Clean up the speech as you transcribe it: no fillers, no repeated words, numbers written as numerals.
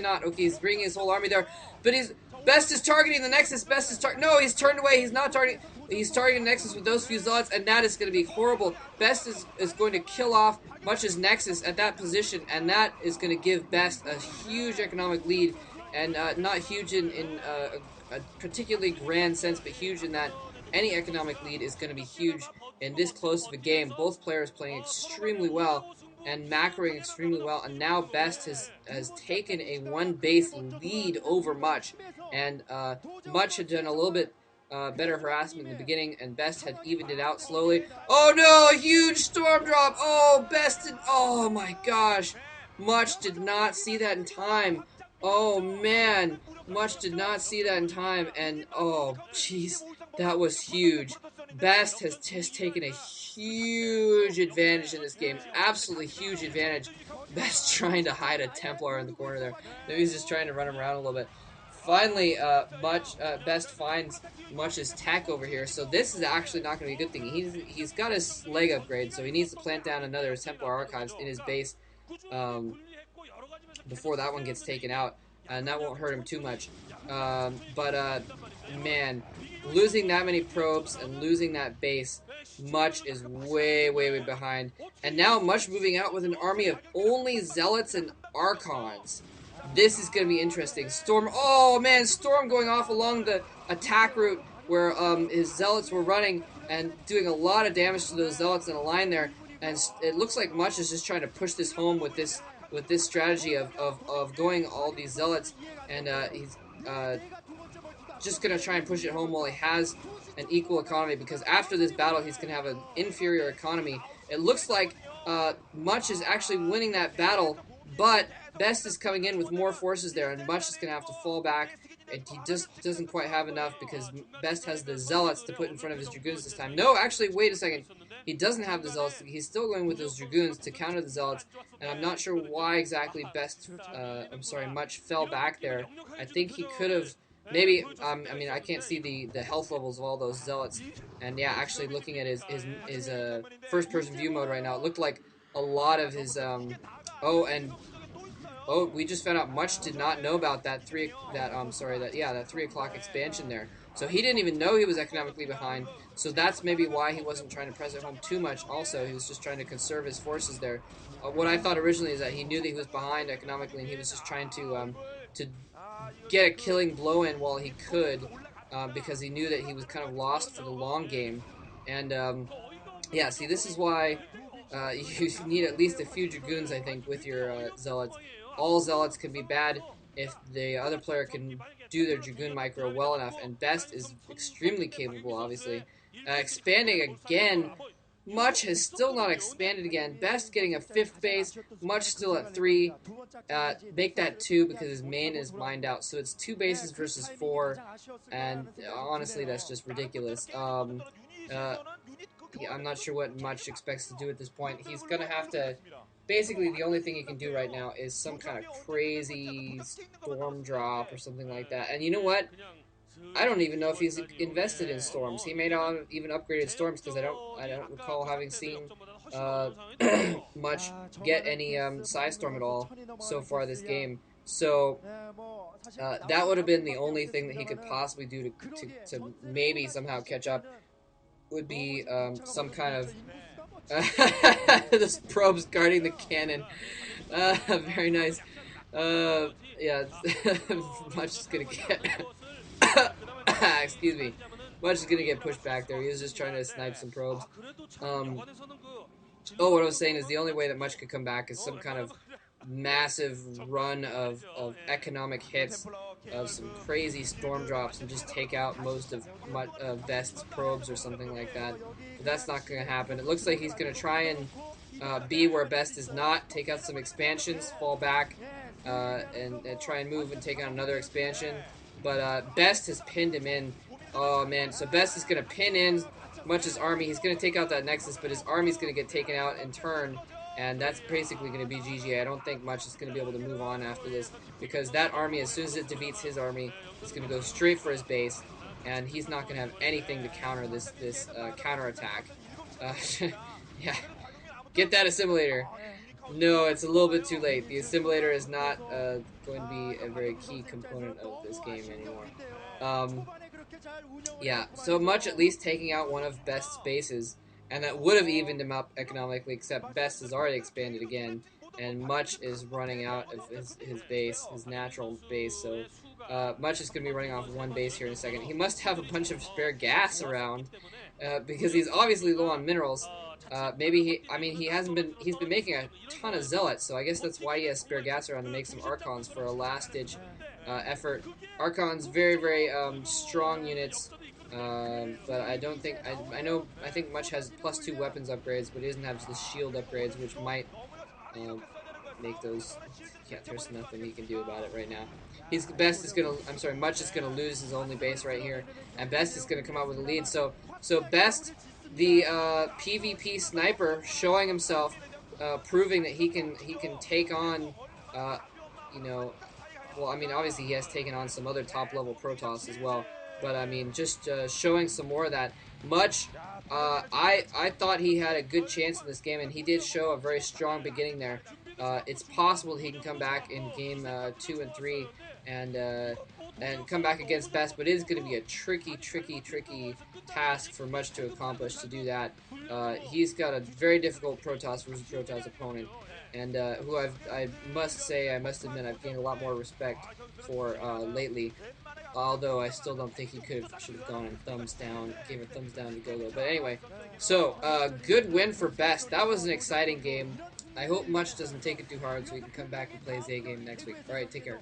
not. Okay, he's bringing his whole army there, but Best is targeting the Nexus. No, he's turned away. He's not targeting. He's targeting the Nexus with those few zealots, and that is going to be horrible. Best is going to kill off Much's Nexus at that position, and that is going to give Best a huge economic lead, and not huge in a particularly grand sense, but huge in that any economic lead is going to be huge in this close of a game. Both players playing extremely well and macroing extremely well, and now Best has taken a one base lead over Much, and Much had done a little bit better harassment in the beginning, and Best had evened it out slowly. Oh no, huge storm drop! Oh, oh my gosh, Much did not see that in time. Oh man, Much did not see that in time, and oh jeez, that was huge. Best has just taken a huge advantage in this game. Absolutely huge advantage. Best trying to hide a Templar in the corner there. Maybe he's just trying to run him around a little bit. Finally, Best finds Much's tech over here, so this is actually not going to be a good thing. He's got his leg upgrade, so he needs to plant down another Templar Archives in his base before that one gets taken out, and that won't hurt him too much. Man, losing that many probes and losing that base, Much is way, way, way behind. And now Much moving out with an army of only Zealots and Archons. This is going to be interesting. Storm, oh man, Storm going off along the attack route where his Zealots were running and doing a lot of damage to those Zealots in a line there. And it looks like Much is just trying to push this home with this strategy of going all these Zealots, and he's just going to try and push it home while he has an equal economy, because after this battle he's going to have an inferior economy. It looks like Much is actually winning that battle, but Best is coming in with more forces there, and Much is going to have to fall back. He just doesn't quite have enough because Best has the Zealots to put in front of his Dragoons this time. No, actually, wait a second. He doesn't have the Zealots. He's still going with those Dragoons to counter the Zealots, and I'm not sure why exactly Much fell back there. I think he could have, maybe, I mean, I can't see the health levels of all those Zealots, and yeah, actually looking at his first-person view mode right now, it looked like a lot of his, oh, we just found out Much did not know about that 3 o'clock expansion there. So he didn't even know he was economically behind. So that's maybe why he wasn't trying to press it home too much. Also, he was just trying to conserve his forces there. What I thought originally is that he knew that he was behind economically, and he was just trying to get a killing blow in while he could, because he knew that he was kind of lost for the long game. And yeah, see, this is why you need at least a few Dragoons, I think, with your Zealots. All Zealots can be bad if the other player can do their Dragoon micro well enough, and Best is extremely capable, obviously. Expanding again, Much has still not expanded again. Best getting a 5th base, Much still at 3. Make that 2 because his main is mined out, so it's 2 bases versus 4, and honestly, that's just ridiculous. I'm not sure what Much expects to do at this point. He's going to have to... Basically, the only thing he can do right now is some kind of crazy storm drop or something like that. And you know what? I don't even know if he's invested in storms. He may not have even upgraded storms, because I don't recall having seen Much get any size storm at all so far this game. So that would have been the only thing that he could possibly do to maybe somehow catch up. Would be some kind of this probe's guarding the cannon. Very nice. Yeah, Much is gonna get excuse me. Much is gonna get pushed back there. He was just trying to snipe some probes. What I was saying is the only way that Much could come back is some kind of massive run of economic hits, of some crazy storm drops, and just take out most of Best's probes or something like that. But that's not going to happen. It looks like he's going to try and be where Best is not, take out some expansions, fall back, and try and move and take out another expansion. But Best has pinned him in. Oh man, so Best is going to pin in Much's army. He's going to take out that Nexus, but his army's going to get taken out in turn. And that's basically going to be GG. I don't think Much is going to be able to move on after this, because that army, as soon as it defeats his army, is going to go straight for his base, and he's not going to have anything to counter this counterattack. Yeah, get that assimilator. No, it's a little bit too late. The assimilator is not going to be a very key component of this game anymore. Um, yeah, so much at least taking out one of Best's bases, and that would have evened him up economically, except Best has already expanded again, and Much is running out of his base, his natural base, so Much is going to be running off one base here in a second. He must have a bunch of spare gas around, because he's obviously low on minerals. Maybe I mean, he's been making a ton of zealots, so I guess that's why he has spare gas around to make some archons for a last ditch effort. Archons, very, very strong units. But I don't think I think Much has +2 weapons upgrades, but he doesn't have the shield upgrades, which might um, make those. Yeah, there's nothing he can do about it right now. He's Best is gonna. I'm sorry, Much is gonna lose his only base right here, and Best is gonna come out with a lead. So Best, the PvP sniper, showing himself, proving that he can take on, uh, you know, well, I mean, obviously he has taken on some other top level Protoss as well, but I mean, just showing some more of that. Much, I thought he had a good chance in this game, and he did show a very strong beginning there. It's possible that he can come back in game 2 and 3 and uh, and come back against Best, but it is going to be a tricky task for Much to accomplish to do that. He's got a very difficult Protoss versus Protoss opponent, and who I must say, I must admit, I've gained a lot more respect for lately. Although I still don't think he should have gone and thumbs down, gave a thumbs down to Gogo. But anyway, so good win for Best. That was an exciting game. I hope Much doesn't take it too hard, so we can come back and play his A game next week. All right, take care.